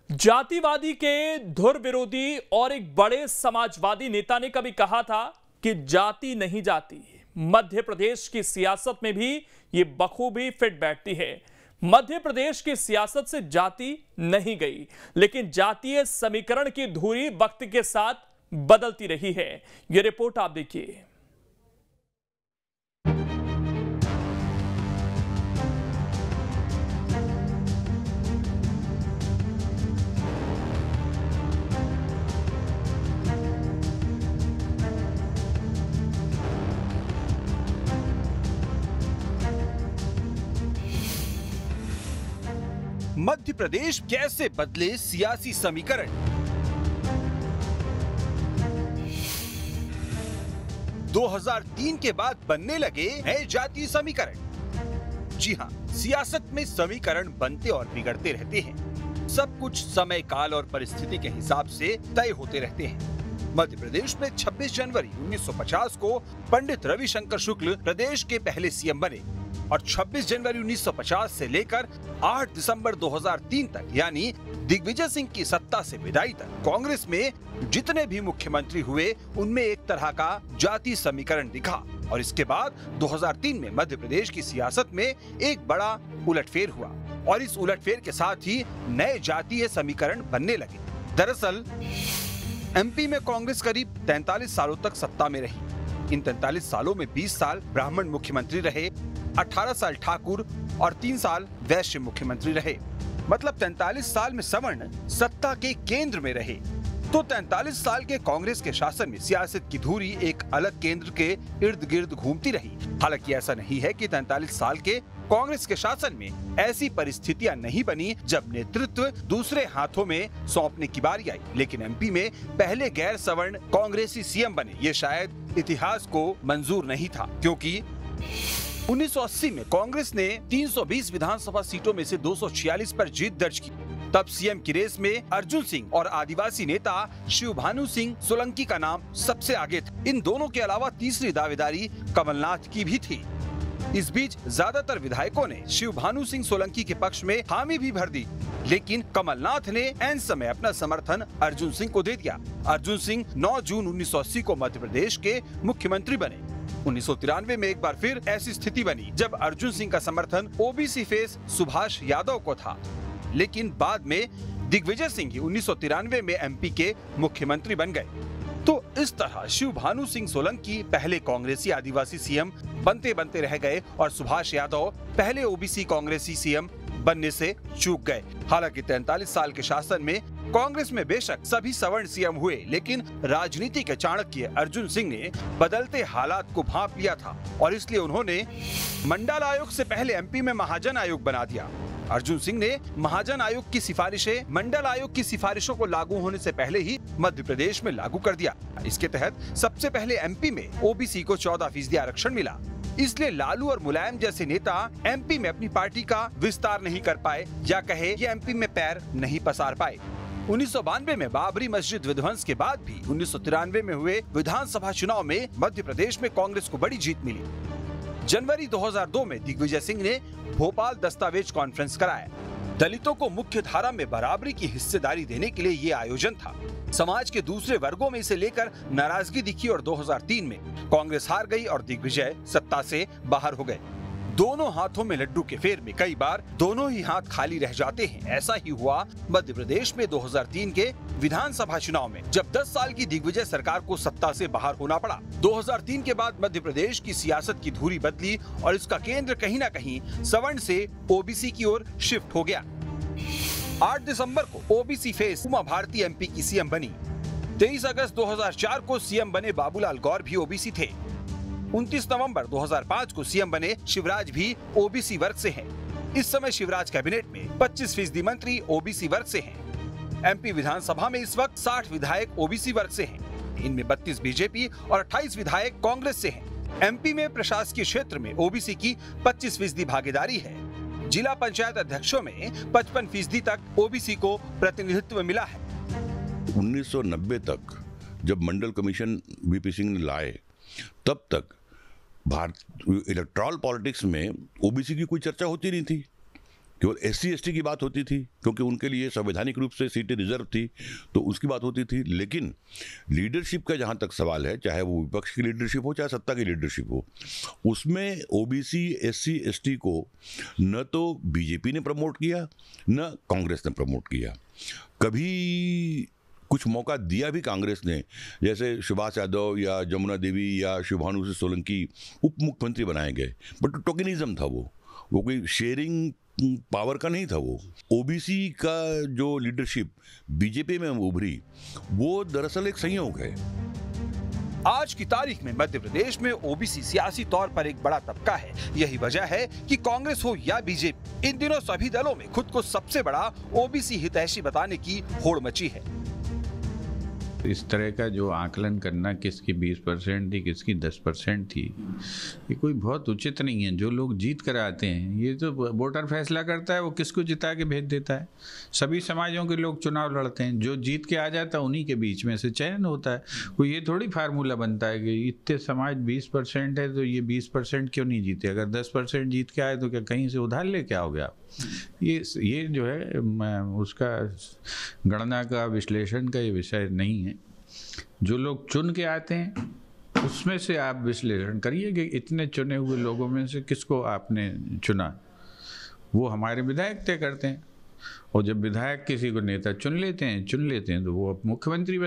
जातिवादी के धुर विरोधी और एक बड़े समाजवादी नेता ने कभी कहा था कि जाति नहीं जाती। मध्य प्रदेश की सियासत में भी ये बखूबी फिट बैठती है। मध्य प्रदेश की सियासत से जाति नहीं गई, लेकिन जातीय समीकरण की धुरी वक्त के साथ बदलती रही है। यह रिपोर्ट आप देखिए। मध्य प्रदेश कैसे बदले सियासी समीकरण। 2003 के बाद बनने लगे नए जातीय समीकरण। जी हां, सियासत में समीकरण बनते और बिगड़ते रहते हैं। सब कुछ समय, काल और परिस्थिति के हिसाब से तय होते रहते हैं। मध्य प्रदेश में 26 जनवरी 1950 को पंडित रविशंकर शुक्ल प्रदेश के पहले सीएम बने और 26 जनवरी 1950 से लेकर 8 दिसंबर 2003 तक, यानी दिग्विजय सिंह की सत्ता से विदाई तक, कांग्रेस में जितने भी मुख्यमंत्री हुए उनमें एक तरह का जाति समीकरण दिखा। और इसके बाद 2003 में मध्य प्रदेश की सियासत में एक बड़ा उलटफेर हुआ और इस उलटफेर के साथ ही नए जातीय समीकरण बनने लगे। दरअसल एमपी में कांग्रेस करीब 43 सालों तक सत्ता में रही। इन 43 सालों में 20 साल ब्राह्मण मुख्यमंत्री रहे, 18 साल ठाकुर और 3 साल वैश्य मुख्यमंत्री रहे। मतलब 43 साल में सवर्ण सत्ता के केंद्र में रहे। तो 43 साल के कांग्रेस के शासन में सियासत की धुरी एक अलग केंद्र के इर्द गिर्द घूमती रही। हालांकि ऐसा नहीं है कि 43 साल के कांग्रेस के शासन में ऐसी परिस्थितियां नहीं बनी जब नेतृत्व दूसरे हाथों में सौंपने की बारी आई, लेकिन एमपी में पहले गैर सवर्ण कांग्रेसी सीएम बने। ये शायद इतिहास को मंजूर नहीं था, क्योंकि 1980 में कांग्रेस ने 320 विधानसभा सीटों में से 246 पर जीत दर्ज की। तब सीएम की रेस में अर्जुन सिंह और आदिवासी नेता शिवभानु सिंह सोलंकी का नाम सबसे आगे था। इन दोनों के अलावा तीसरी दावेदारी कमलनाथ की भी थी। इस बीच ज्यादातर विधायकों ने शिवभानु सिंह सोलंकी के पक्ष में हामी भी भर दी, लेकिन कमलनाथ ने ऐन समय अपना समर्थन अर्जुन सिंह को दे दिया। अर्जुन सिंह 9 जून 1980 को मध्य प्रदेश के मुख्यमंत्री बने। 1993 में एक बार फिर ऐसी स्थिति बनी जब अर्जुन सिंह का समर्थन ओबीसी फेस सुभाष यादव को था, लेकिन बाद में दिग्विजय सिंह ही 1993 में एमपी के मुख्यमंत्री बन गए। तो इस तरह शिवभानु सिंह सोलंकी पहले कांग्रेसी आदिवासी सीएम बनते बनते रह गए और सुभाष यादव पहले ओबीसी कांग्रेसी सीएम बनने से चूक गए। हालांकि 43 साल के शासन में कांग्रेस में बेशक सभी सवर्ण सीएम हुए, लेकिन राजनीति के चाणक्य अर्जुन सिंह ने बदलते हालात को भांप लिया था और इसलिए उन्होंने मंडल आयोग से पहले एमपी में महाजन आयोग बना दिया। अर्जुन सिंह ने महाजन आयोग की सिफारिशें मंडल आयोग की सिफारिशों को लागू होने से पहले ही मध्य प्रदेश में लागू कर दिया। इसके तहत सबसे पहले एमपी में ओबीसी को 14% आरक्षण मिला। इसलिए लालू और मुलायम जैसे नेता एमपी में अपनी पार्टी का विस्तार नहीं कर पाए, या कहे ये एमपी में पैर नहीं पसार पाए। 1992 में बाबरी मस्जिद विध्वंस के बाद भी 1993 में हुए विधानसभा चुनाव में मध्य प्रदेश में कांग्रेस को बड़ी जीत मिली। जनवरी 2002 में दिग्विजय सिंह ने भोपाल दस्तावेज कॉन्फ्रेंस कराया। दलितों को मुख्य धारा में बराबरी की हिस्सेदारी देने के लिए ये आयोजन था। समाज के दूसरे वर्गों में इसे लेकर नाराजगी दिखी और 2003 में कांग्रेस हार गई और दिग्विजय सत्ता से बाहर हो गए। दोनों हाथों में लड्डू के फेर में कई बार दोनों ही हाथ खाली रह जाते हैं। ऐसा ही हुआ मध्य प्रदेश में 2003 के विधानसभा चुनाव में, जब 10 साल की दिग्विजय सरकार को सत्ता से बाहर होना पड़ा। 2003 के बाद मध्य प्रदेश की सियासत की धुरी बदली और इसका केंद्र कहीं न कहीं सवर्ण से ओबीसी की ओर शिफ्ट हो गया। 8 दिसंबर को OBC face Uma Bharti MP की सीएम बनी। 23 अगस्त 2004 को सीएम बने बाबूलाल गौर भी ओबीसी थे। 29 नवंबर 2005 को सीएम बने शिवराज भी ओबीसी वर्ग से हैं। इस समय शिवराज कैबिनेट में 25% मंत्री ओबीसी वर्ग से हैं। एमपी विधानसभा में इस वक्त 60 विधायक ओबीसी वर्ग से हैं। इनमें 32 बीजेपी और 28 विधायक कांग्रेस से हैं। एमपी में प्रशासकीय क्षेत्र में ओबीसी की 25% भागीदारी है। जिला पंचायत अध्यक्षों में 55% तक ओबीसी को प्रतिनिधित्व मिला है। 1990 तक जब मंडल कमीशन वीपी सिंह ने लाए, तब तक इलेक्टोरल पॉलिटिक्स में ओबीसी की कोई चर्चा होती नहीं थी। केवल SC ST की बात होती थी, क्योंकि उनके लिए संवैधानिक रूप से सीटें रिजर्व थी, तो उसकी बात होती थी। लेकिन लीडरशिप का जहाँ तक सवाल है, चाहे वो विपक्ष की लीडरशिप हो चाहे सत्ता की लीडरशिप हो, उसमें OBC SC ST को न तो बीजेपी ने प्रमोट किया न कांग्रेस ने प्रमोट किया। कभी कुछ मौका दिया भी कांग्रेस ने, जैसे सुभाष यादव या जमुना देवी या शुभानु सोलंकी उप मुख्यमंत्री बनाए गए, बट टोकनिज्म था, वो कोई शेयरिंग पावर का नहीं था। वो OBC का जो लीडरशिप बीजेपी में उभरी, वो दरअसल एक संयोग है। आज की तारीख में मध्य प्रदेश में OBC सियासी तौर पर एक बड़ा तबका है। यही वजह है कि कांग्रेस हो या बीजेपी, इन दिनों सभी दलों में खुद को सबसे बड़ा OBC हितैषी बताने की होड़ मची है। इस तरह का जो आकलन करना किसकी 20% थी, किसकी 10% थी, ये कोई बहुत उचित नहीं है। जो लोग जीत कर आते हैं, ये तो वोटर फैसला करता है वो किसको जिता के भेज देता है। सभी समाजों के लोग चुनाव लड़ते हैं, जो जीत के आ जाता है उन्हीं के बीच में से चयन होता है। कोई ये थोड़ी फार्मूला बनता है कि इतने समाज 20% है तो ये 20% क्यों नहीं जीते। अगर 10% जीत के आए तो क्या कहीं से उधार लेके आओगे आप? ये जो है उसका गणना का, विश्लेषण का ये विषय नहीं है। जो लोग चुन के आते हैं उसमें से आप विश्लेषण करिए कि इतने चुने हुए लोगों में से किसको आपने चुना। वो हमारे विधायक तय करते हैं, और जब विधायक किसी को नेता चुन लेते हैं तो वो मुख्यमंत्री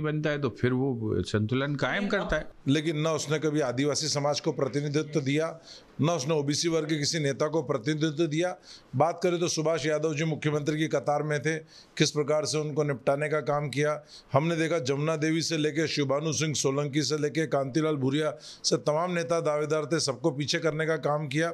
बनता है तो फिर वो संतुलन कायम करता है। लेकिन न उसने कभी आदिवासी समाज को प्रतिनिधित्व दिया, न उसने OBC वर्ग के किसी नेता को प्रतिनिधित्व दिया। बात करें तो सुभाष यादव जी मुख्यमंत्री की कतार में थे, किस प्रकार से उनको निपटाने का काम किया हमने देखा। जमुना देवी से लेकर शुभानु सिंह सोलंकी से लेकर कांतिलाल भूरिया से तमाम नेता दावेदार थे, सबको पीछे करने का काम किया।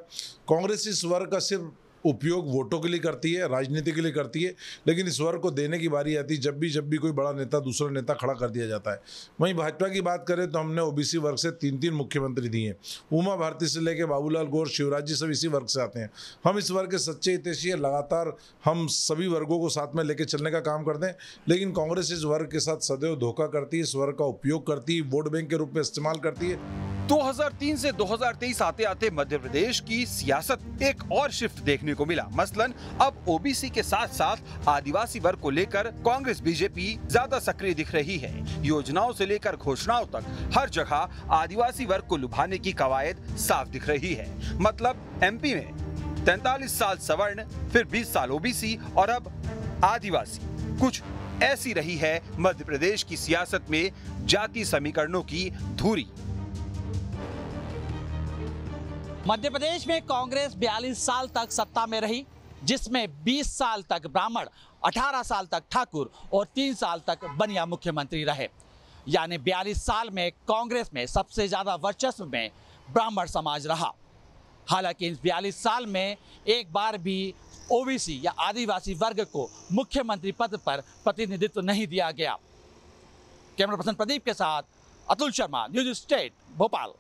कांग्रेस इस वर्ग का सिर्फ उपयोग वोटों के लिए करती है, राजनीति के लिए करती है, लेकिन इस वर्ग को देने की बारी आती है जब भी कोई बड़ा नेता, दूसरा नेता खड़ा कर दिया जाता है। वहीं भाजपा की बात करें तो हमने OBC वर्ग से 3 मुख्यमंत्री दिए हैं। उमा भारती से लेकर बाबूलाल गौर, शिवराज जी सब इसी वर्ग से आते हैं। हम इस वर्ग के सच्चे हितैषी हैं, लगातार हम सभी वर्गों को साथ में लेकर चलने का काम करते हैं। लेकिन कांग्रेस इस वर्ग के साथ सदैव धोखा करती है, इस वर्ग का उपयोग करती है, वोट बैंक के रूप में इस्तेमाल करती है। 2003 से 2023 आते आते मध्य प्रदेश की सियासत एक और शिफ्ट देखने को मिला। मसलन अब OBC के साथ साथ आदिवासी वर्ग को लेकर कांग्रेस बीजेपी ज्यादा सक्रिय दिख रही है। योजनाओं से लेकर घोषणाओं तक हर जगह आदिवासी वर्ग को लुभाने की कवायद साफ दिख रही है। मतलब MP में 43 साल सवर्ण, फिर 20 साल OBC और अब आदिवासी। कुछ ऐसी रही है मध्य प्रदेश की सियासत में जाति समीकरणों की धुरी। मध्य प्रदेश में कांग्रेस 42 साल तक सत्ता में रही, जिसमें 20 साल तक ब्राह्मण, 18 साल तक ठाकुर और 3 साल तक बनिया मुख्यमंत्री रहे। यानी 42 साल में कांग्रेस में सबसे ज्यादा वर्चस्व में ब्राह्मण समाज रहा। हालांकि इस 42 साल में एक बार भी OBC या आदिवासी वर्ग को मुख्यमंत्री पद पर प्रतिनिधित्व नहीं दिया गया। कैमरा पर्सन प्रदीप के साथ अतुल शर्मा, न्यूज़ स्टेट, भोपाल।